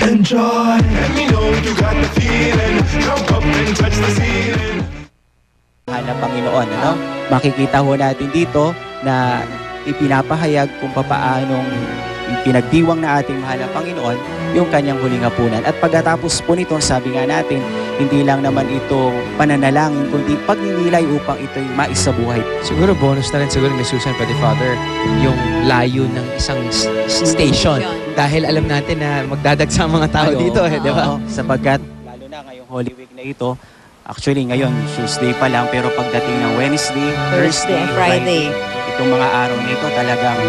enjoy. Let me know you got the feeling. Jump up and touch the ceiling. Mahal na Panginoon, ano? Makikita ho natin dito na ipinapahayag kung papaanong pinagdiwang na ating mahal na Panginoon yung kanyang huling hapunan. At pagkatapos po nito, sabi nga natin, hindi lang naman ito pananalangin, kundi pagninilay upang ito'y maisabuhay. Siguro bonus na rin siguro ni Susan Pwede Father yung layo ng isang station. Dahil alam natin na magdadagsa ang mga tao dito, di ba? Sapagkat, lalo na ngayong Holy Week na ito, actually ngayon, Tuesday pa lang, pero pagdating ng Wednesday, Thursday, Friday, itong mga araw na ito talagang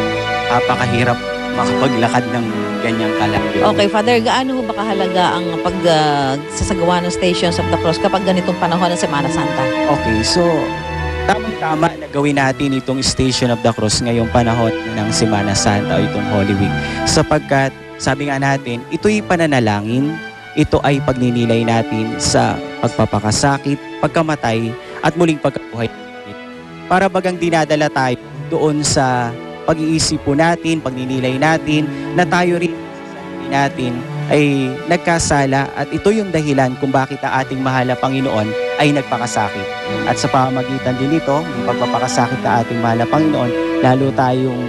napakahirap makapaglakad ng ganyang kalayo. Okay, Father, gaano ba kahalaga ang pagsasagawa ng Stations of the Cross kapag ganitong panahon ng Semana Santa? Okay, so tamang-tama na gawin natin itong Station of the Cross ngayong panahon ng Semana Santa o itong Holy Week. Sapagkat, sabi nga natin, ito'y pananalangin, ito ay pagninilay natin sa pagpapakasakit, pagkamatay, at muling pagkabuhay. Para bagang dinadala tayo doon sa pag-iisip po natin, pagninilay natin, na tayo rin sa sarili natin ay nagkasala at ito yung dahilan kung bakit ang ating mahal na Panginoon ay nagpakasakit. At sa pamamagitan din ito, yung pagpapakasakit ng ating mahal na Panginoon, lalo tayong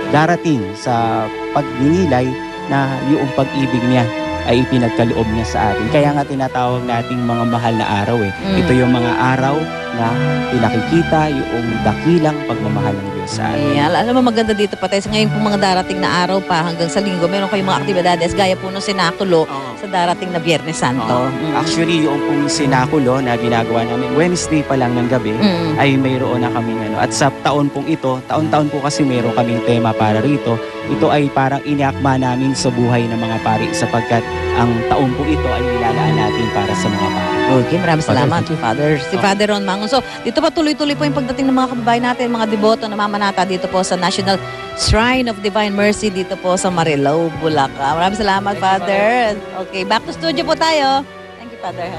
darating sa pagninilay na yung pag-ibig niya ay ipinagkaloob niya sa atin. Kaya nga tinatawag nating mga mahal na araw eh. Ito yung mga araw na pinakikita yung dakilang pagmamahal ng Diyos sa atin. Yeah, alam mo maganda dito pa tayo. Ngayon pong mga darating na araw pa hanggang sa linggo, meron kayong mga aktibidades gaya po ng sinakulo sa darating na Biyernes Santo. Actually, yung pong sinakulo na ginagawa namin Wednesday pa lang ng gabi ay mayroon na kaming ano. At sa taon pong ito, taon-taon po kasi mayroon kaming tema para rito. Ito ay parang iniakma namin sa buhay ng mga pari sapagkat ang taon po ito ay nilalaan natin para sa mga pari. Okay, maraming salamat, Father. Si Father Ron Mangon. So, dito pa tuloy-tuloy po yung pagdating ng mga kababayan natin, mga deboto na mamanata dito po sa National Shrine of Divine Mercy dito po sa Marilao, Bulacan. Maraming salamat, Father. Okay, back to studio po tayo. Thank you, Father.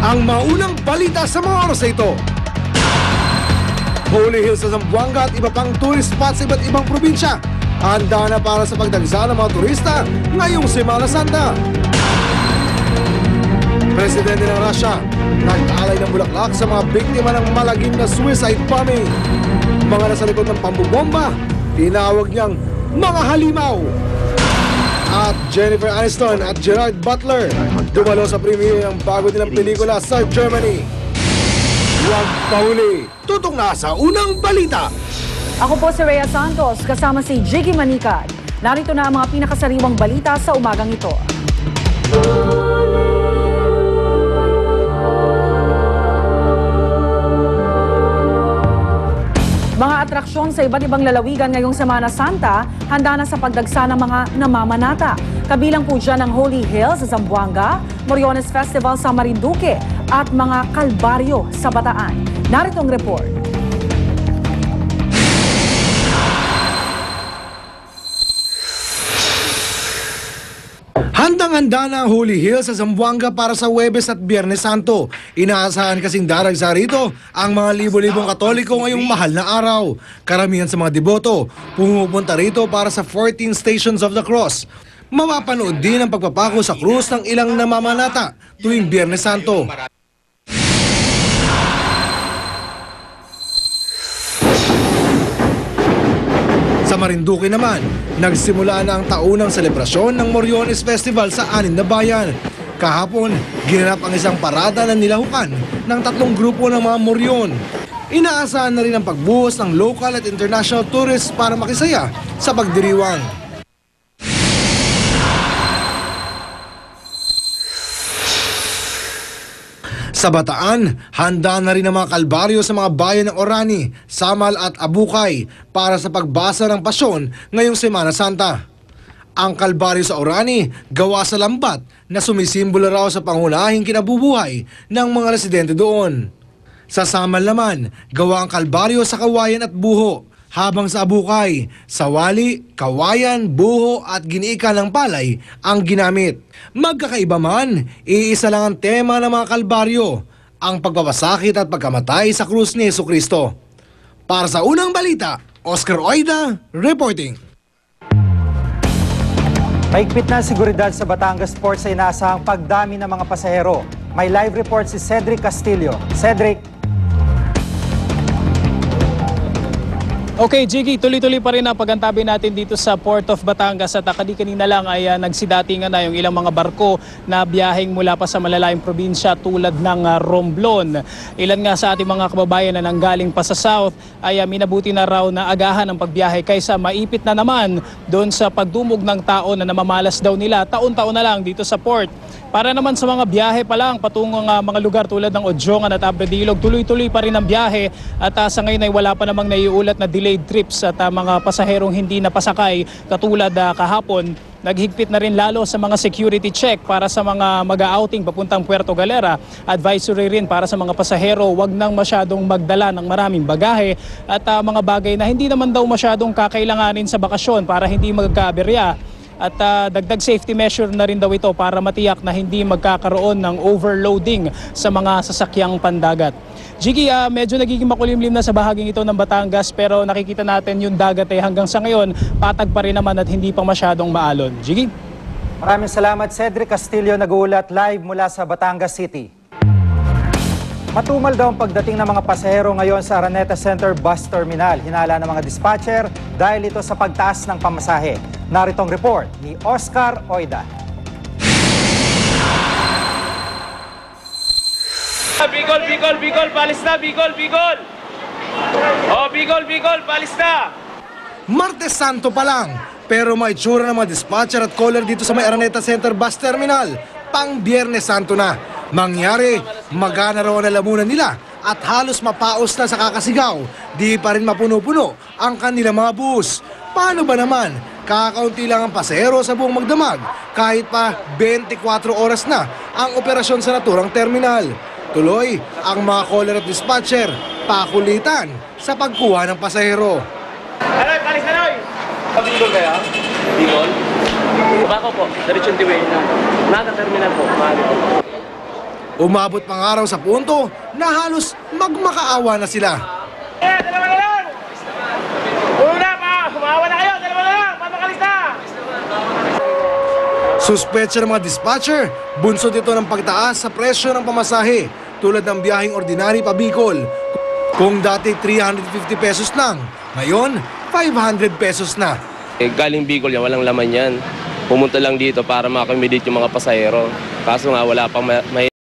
Ang maunang balita sa mga oras na ito. Holy Hills sa Zamboanga at iba pang tourist spots sa iba't ibang probinsya. Handa na para sa pagdagsa ng mga turista ngayong Semana Santa. Presidente ng Russia, nag-aalay ng bulaklak sa mga biktima ng malagim na suicide bombing. Mga nasa likod ng pambubomba, tinawag niyang mga halimaw. At Jennifer Aniston at Gerard Butler dumalo sa premiere ng bago nilang pelikula sa Germany. Huwag pahuli, tutok na sa unang balita. Ako po si Rhea Santos, kasama si Jiggy Manikad. Narito na ang mga pinakasariwang balita sa umagang ito. Mga atraksyon sa iba't ibang lalawigan ngayong Semana Santa, handa na sa pagdagsa ng mga namamanata. Kabilang po dyan ang Holy Hills sa Zamboanga, Moriones Festival sa Marinduque, at mga kalbaryo sa Bataan. Narito ang report. Handang-handa na ang Holy Hills sa Zamboanga para sa Huwebes at Biyernes Santo. Inaasahan kasing daragsa rito ang mga libo-libong Katoliko ngayong mahal na araw. Karamihan sa mga deboto pumupunta rito para sa 14 Stations of the Cross. Mapapanood din ang pagpapako sa krus ng ilang namamanata tuwing Biyernes Santo. Sa Marinduque naman, nagsimula na ang taunang selebrasyon ng Moriones Festival sa 6 na bayan. Kahapon, ginanap ang isang parada na nilahukan ng 3 grupo ng mga Morion. Inaasahan na rin ang pagbuhos ng local at international tourists para makisaya sa pagdiriwang. Sa Bataan, handa na rin ang mga kalbaryo sa mga bayan ng Orani, Samal at Abukay para sa pagbasa ng pasyon ngayong Semana Santa. Ang kalbaryo sa Orani gawa sa lambat na sumisimbolo raw sa pangunahing kinabubuhay ng mga residente doon. Sa Samal naman, gawa ang kalbaryo sa kawayan at buho. Habang sa abukay, sawali, kawayan, buho at giniika ng palay ang ginamit. Magkakaiba man, iisa lang ang tema ng mga kalbaryo, ang pagpapasakit at pagkamatay sa krus ni Jesucristo. Para sa unang balita, Oscar Oida, reporting. Mahigpit na seguridad sa Batangas Port sa inaasahang pagdami ng mga pasahero. May live report si Cedric Castillo. Cedric. Okay, Jiggy, tuloy-tuloy pa rin ang pagantabi natin dito sa Port of Batangas at kanina lang ay nagsidatingan na yung ilang mga barko na biyaheng mula pa sa malalayong probinsya tulad ng Romblon. Ilan nga sa ating mga kababayan na nanggaling pa sa South ay minabuti na raw na agahan ang pagbiyahe kaysa maipit na naman doon sa pagdumog ng tao na namamalas daw nila taon-taon na lang dito sa port. Para naman sa mga biyahe pa lang patungong mga lugar tulad ng Odjongan at Abredilog, tuloy-tuloy pa rin ang biyahe at sa ngayon ay wala pa namang naiulat na delayed trips at mga pasaherong hindi napasakay katulad kahapon. Naghigpit na rin lalo sa mga security check para sa mga mag-outing papuntang Puerto Galera. Advisory rin para sa mga pasahero, wag nang masyadong magdala ng maraming bagahe at mga bagay na hindi naman daw masyadong kakailanganin sa bakasyon para hindi magkaaberya. At dagdag safety measure na rin daw ito para matiyak na hindi magkakaroon ng overloading sa mga sasakyang pandagat. Jiggy, medyo nagiging makulimlim na sa bahaging ito ng Batangas pero nakikita natin yung dagat hanggang sa ngayon patag pa rin naman at hindi pa masyadong maalon. Jiggy? Maraming salamat, Cedric Castillo, nag-uulat live mula sa Batangas City. Matumal daw ang pagdating ng mga pasahero ngayon sa Araneta Center Bus Terminal. Hinala ng mga dispatcher dahil ito sa pagtaas ng pamasahe. Narito ang report ni Oscar Oida. Bicol, Bicol, Bicol, palis na, Bicol, Bicol. Oh, Bicol, Bicol, palis na. Martes Santo pa lang, pero may itsura ng mga dispatcher at caller dito sa may Araneta Center Bus Terminal. Pang Biyernes Santo na. Mangyari, magana raw ang lalamunan nila at halos mapaos na sa kakasigaw. Di pa rin mapuno-puno ang kanilang mga bus. Paano ba naman? Kakaunti lang ang pasahero sa buong magdamag kahit pa 24 oras na ang operasyon sa naturang terminal. Tuloy, ang mga caller at dispatcher pakulitan sa pagkuha ng pasahero. Anoy, palis na, Anoy. Bicol kaya? Bicol? Bako po, diretsyon Tiway na. Nada terminal po, mahali po. Umabot pang araw sa punto na halos magmakaawa na sila. Dalawa na lang! Una pa! Humawa na kayo! Dalawa na lang! Papakalis na! Suspetsa ng mga dispatcher, bunsod ito ng pagtaas sa presyo ng pamasahe tulad ng biyaheng ordinary pa Bicol. Kung dati 350 pesos lang, ngayon 500 pesos na. Galing Bicol yan, walang laman yan. Pumunta lang dito para ma-accommodate yung mga pasahero. Kaso nga wala pang may